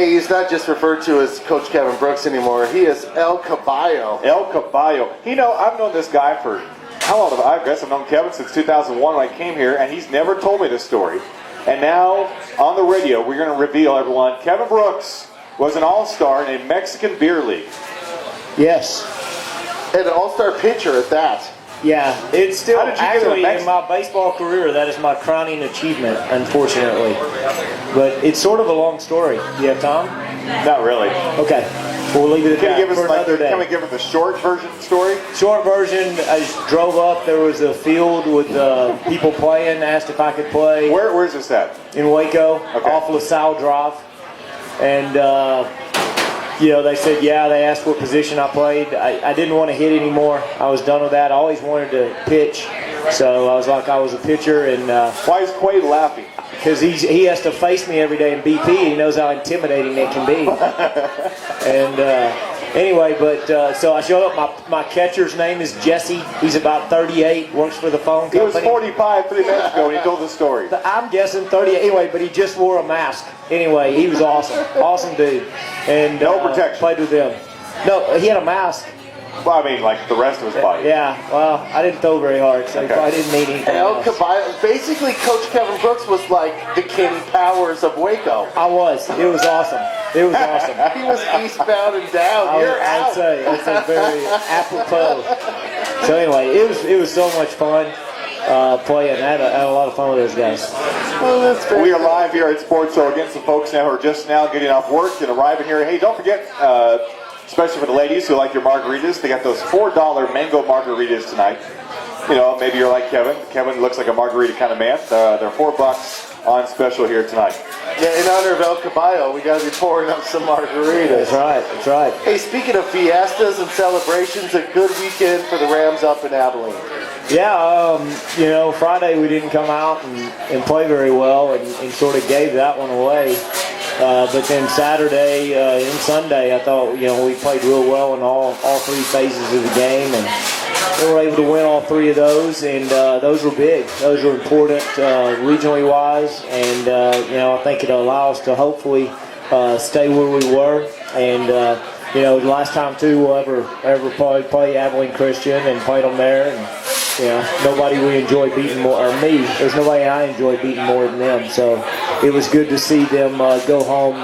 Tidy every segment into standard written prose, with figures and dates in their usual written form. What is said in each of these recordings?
He's not just referred to as Coach Kevin Brooks anymore. He is El Caballo. El Caballo. You know, I've known this guy for how long? I guess I've known Kevin since 2001 when I came here, and he's never told me this story. And now, on the radio, we're going to reveal, everyone, Kevin Brooks was an all-star in a Mexican beer league. Yes. And an all-star pitcher at that. Yeah, it's still How did you actually get in my baseball career, that is my crowning achievement, unfortunately. But it's sort of a long story. Do you have time? Not really. Okay. We'll leave it at that for another day. Can we give us the short version story? Short version, I just drove up. There was a field with people playing, asked if I could play. Where's this at? In Waco, okay. Off LaSalle Drive. And, they said, yeah, they asked what position I played. I didn't want to hit anymore. I was done with that. I always wanted to pitch. So I was like, I was a pitcher. And why is Quaid laughing? Because he has to face me every day in BP. He knows how intimidating it can be. And anyway, so I show up. My catcher's name is Jesse. He's about 38, works for the phone company. He was 45 3 minutes ago when he told the story. I'm guessing 38. Anyway, but he just wore a mask. Anyway, he was awesome. Awesome dude. And no protection. Played with him. No, he had a mask. Well, I mean, like the rest of his body. Yeah, well, I didn't throw very hard, so okay. I didn't need anything. El Caballo, basically, Coach Kevin Brooks was like the King Powers of Waco. I was. It was awesome. It was awesome. He was eastbound and down. You're out. I'd say it's a very apropos. So anyway, it was so much fun playing. I had a lot of fun with those guys. Well, we are live here at Sports Huddle. Again, some folks now who are just now getting off work and arriving here. Hey, don't forget. Especially for the ladies who like your margaritas. They got those $4 mango margaritas tonight. You know, maybe you're like Kevin. Kevin looks like a margarita kind of man. They're $4 on special here tonight. Yeah, in honor of El Caballo, we got to be pouring up some margaritas. That's right. That's right. Hey, speaking of fiestas and celebrations, a good weekend for the Rams up in Abilene. Yeah, Friday we didn't come out and play very well and sort of gave that one away. But then Saturday and Sunday, I thought, we played real well in all three phases of the game, and we were able to win all three of those, and those were big. Those were important regionally wise, and, I think it'll allow us to hopefully stay where we were. And, the last time, too, we'll ever play Abilene Christian and played them there, and nobody we enjoy beating more, or me. There's nobody I enjoy beating more than them. So it was good to see them go home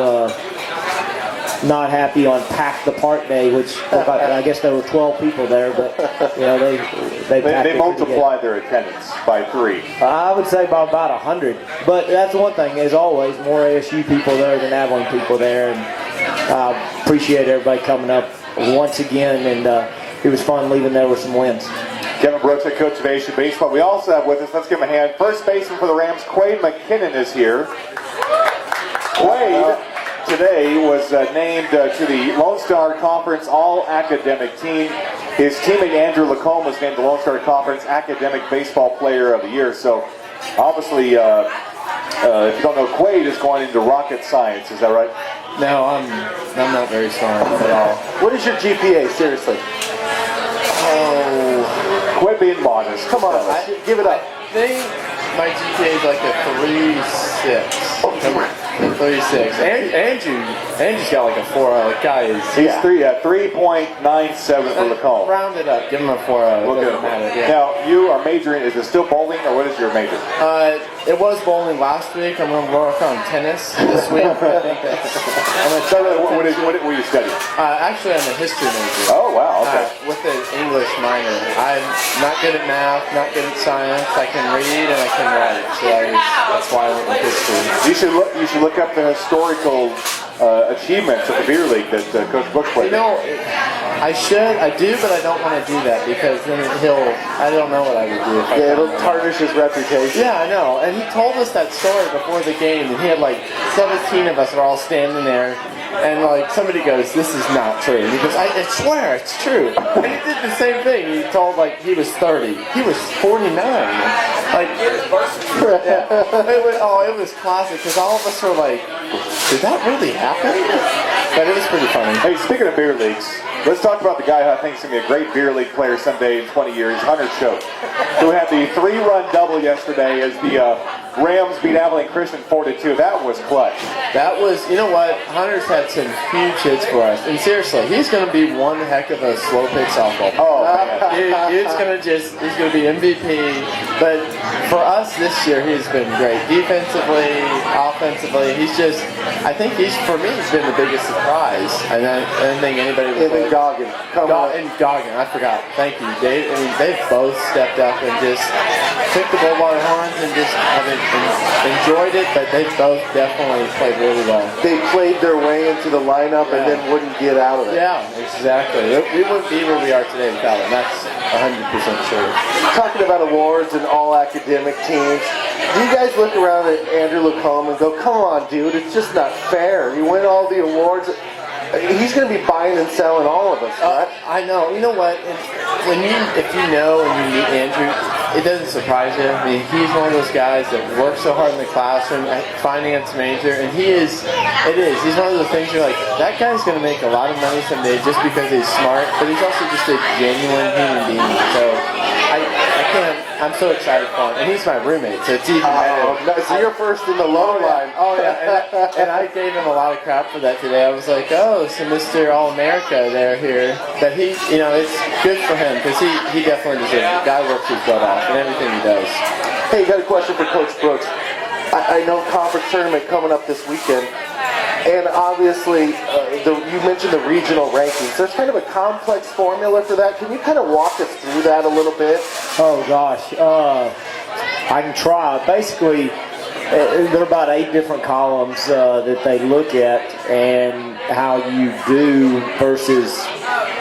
not happy on Pack the Park Day, which I guess there were 12 people there, but they multiplied their attendance by 3. I would say by about 100. But that's one thing, as always, more ASU people there than Abilene people there, and I appreciate everybody coming up once again, and it was fun leaving there with some wins. Kevin Brooks, head coach of ASU baseball. We also have with us, let's give him a hand, first baseman for the Rams, Quaid McKinnon is here. Quaid today was named to the Lone Star Conference All-Academic Team. His teammate Andrew Lacombe was named the Lone Star Conference Academic Baseball Player of the Year. So obviously, if you don't know, Quaid is going into rocket science. Is that right? No, I'm not very smart at all. What is your GPA, seriously? Oh, quit being modest. Come on, give it up. I think my GPA is like a 3.6. 36. Andrew's got like a 4.0. Guy is. He's 3.97 for Lacombe. Round it up. Give him a 4.0. We'll get him. Now, you are majoring. Is it still bowling, or what is your major? It was bowling last week. I'm going to work on tennis this week. I think that's. What were you studying? Actually, I'm a history major. Oh wow. Okay. With an English minor. I'm not good at math, not good at science. I can read and I can write, so that's why I went with history. You should look up the historical achievements of the beer league that Coach Brooks played. I do, but I don't want to do that because then I don't know what I would do if I it'll tarnish his reputation. Yeah, I know. And he told us that story before the game, and he had like 17 of us were all standing there, and like somebody goes, "This is not true." And he goes, "I swear it's true." And he did the same thing. He told like he was 30. He was 49. Like, it was classic because all of us were like, "Did that really happen?" But it was pretty funny. Hey, speaking of beer leagues, let's talk about the guy who I think is going to be a great beer league player someday in 20 years, Hunter Choate, who had the 3-run double yesterday as the Rams beat Abilene Christian 4-2. That was clutch. That was, you know what? Hunter's had some huge hits for us. And seriously, he's going to be one heck of a slow pitch softball. Oh, man. He's going to be MVP. But for us this year, he's been great. Defensively, offensively, I think for me, he's been the biggest surprise. I don't think anybody would. And then Goggin. And Goggin, I forgot. Thank you. They've both stepped up and just took the bull by the horns and just enjoyed it, but they both definitely played really well. They played their way into the lineup and then wouldn't get out of it. Yeah, exactly. We wouldn't be where we are today without them. That's 100% sure. Talking about awards and all academic teams, do you guys look around at Andrew Lacombe and go, come on, dude, it's just not fair. You win all the awards. He's going to be buying and selling all of us, right? I know. You know what? If you know and you meet Andrew, it doesn't surprise you. I mean, he's one of those guys that works so hard in the classroom, finance major, and he's one of those things you're like, that guy's going to make a lot of money someday just because he's smart, but he's also just a genuine human being. So I'm so excited for him. And he's my roommate, so it's even better. So you're first in the low line. Oh, yeah. And I gave him a lot of crap for that today. I was like, oh, so Mr. All-America there here. But he, it's good for him because he definitely deserves it. The guy works his butt off in everything he does. Hey, got a question for Coach Brooks. I know conference tournament coming up this weekend. And obviously, you mentioned the regional rankings. There's kind of a complex formula for that. Can you kind of walk us through that a little bit? Oh, gosh. I can try. Basically, there are about 8 different columns that they look at and how you do versus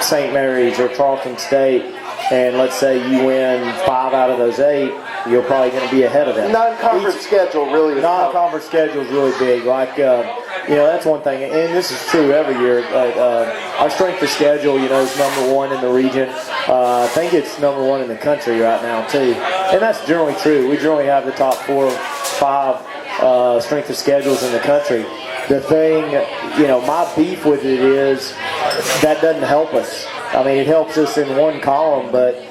St. Mary's or Charleston State. And let's say you win 5 out of those 8, you're probably going to be ahead of them. Non-conference schedule really is non-conference schedule is really big. Like, that's one thing, and this is true every year. But our strength of schedule, is number 1 in the region. I think it's number 1 in the country right now too, and that's generally true. We generally have the top 4 or 5 strength of schedules in the country. The thing, my beef with it is that doesn't help us. I mean, it helps us in one column, but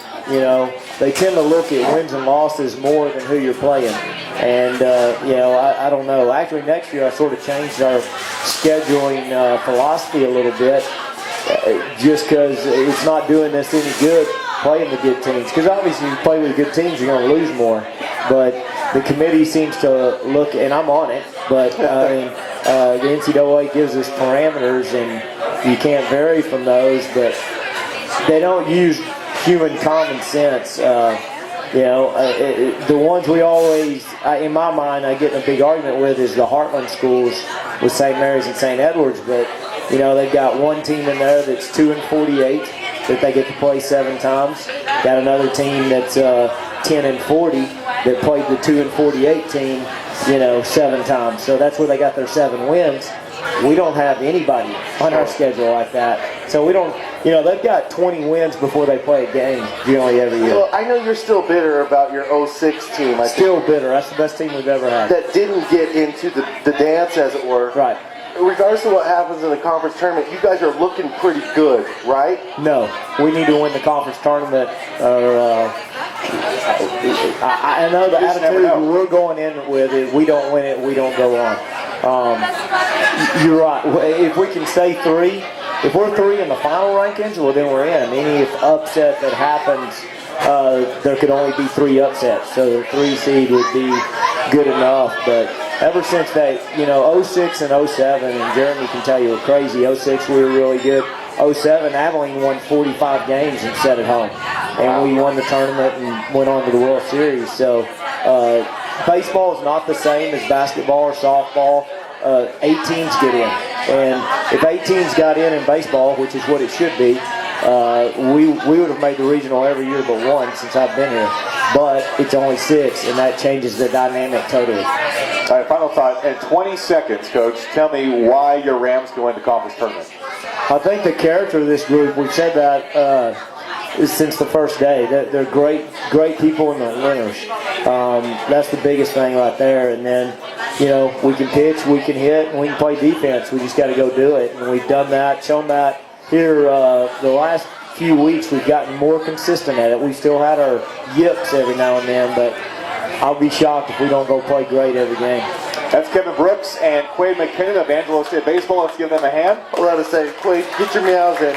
they tend to look at wins and losses more than who you're playing. And, I don't know. Actually, next year I sort of changed our scheduling philosophy a little bit just because it's not doing us any good playing the good teams. Because obviously, if you play with good teams, you're going to lose more. But the committee seems to look, and I'm on it, but the NCAA gives us parameters, and you can't vary from those, but they don't use human common sense. The ones we always, in my mind, I get in a big argument with is the Heartland schools with St. Mary's and St. Edwards. But they've got one team in there that's 2-48 that they get to play 7 times. Got another team that's 10-40 that played the 2-48 team, 7 times. So that's where they got their 7 wins. We don't have anybody on our schedule like that. So we don't, they've got 20 wins before they play a game generally every year. Well, I know you're still bitter about your 06 team. Still bitter. That's the best team we've ever had. That didn't get into the dance, as it were. Right. Regardless of what happens in the conference tournament, you guys are looking pretty good, right? No. We need to win the conference tournament. I know the attitude we're going in with is we don't win it, we don't go on. You're right. If we can stay 3, if we're 3 in the final rankings, well, then we're in. Any upset that happens, there could only be 3 upsets. So the 3 seed would be good enough. But ever since that, 06 and 07, and Jeremy can tell you we're crazy. 06 we were really good. 07, Abilene won 45 games and sat at home. And we won the tournament and went on to the World Series. So baseball is not the same as basketball or softball. 8 teams get in. And if 8 teams got in baseball, which is what it should be, we would have made the regional every year but 1 since I've been here. But it's only 6, and that changes the dynamic totally. All right, final thought. In 20 seconds, Coach, tell me why your Rams go into conference tournament. I think the character of this group, we've said that since the first day. They're great people and they're winners. That's the biggest thing right there. And then, we can pitch, we can hit, and we can play defense. We just got to go do it. And we've done that, shown that here the last few weeks. We've gotten more consistent at it. We still had our yips every now and then, but I'll be shocked if we don't go play great every game. That's Kevin Brooks and Quaid McKinnon of Angelo State Baseball. Let's give them a hand. We're about to say, Quaid, get your meows in.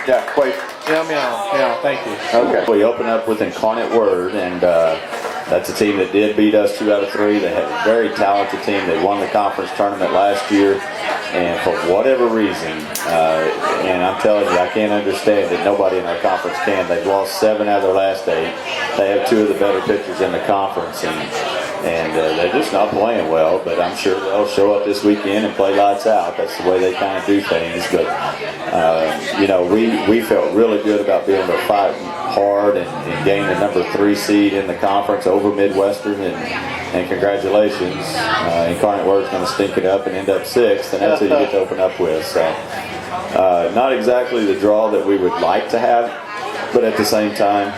Yeah, Quaid. Meow, meow, meow. Thank you. Okay. We open up with Incarnate Word, and that's a team that did beat us 2 out of 3. They had a very talented team. They won the conference tournament last year, and for whatever reason, and I'm telling you, I can't understand that nobody in our conference can. They've lost 7 out of their last 8. They have 2 of the better pitchers in the conference, and they're just not playing well, but I'm sure they'll show up this weekend and play lights out. That's the way they kind of do things. But, we felt really good about being able to fight hard and gain the number 3 seed in the conference over Midwestern, and congratulations. Incarnate Word's going to stink it up and end up 6th, and that's who you get to open up with. So, not exactly the draw that we would like to have, but at the same time,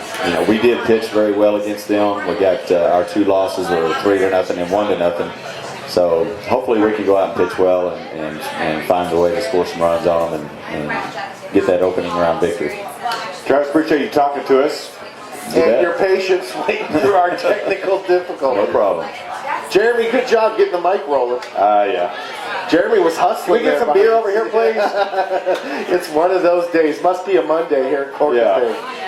we did pitch very well against them. We got our 2 losses were 3-0 and 1-0. So hopefully we can go out and pitch well and find a way to score some runs on them and get that opening round victory. Travis, appreciate you talking to us. And your patience waiting through our technical difficulties. No problem. Jeremy, good job getting the mic rolling. Yeah. Jeremy was Can hustling. we get some beer over here, please? It's one of those days. Must be a Monday here at Corker Yeah. Bay.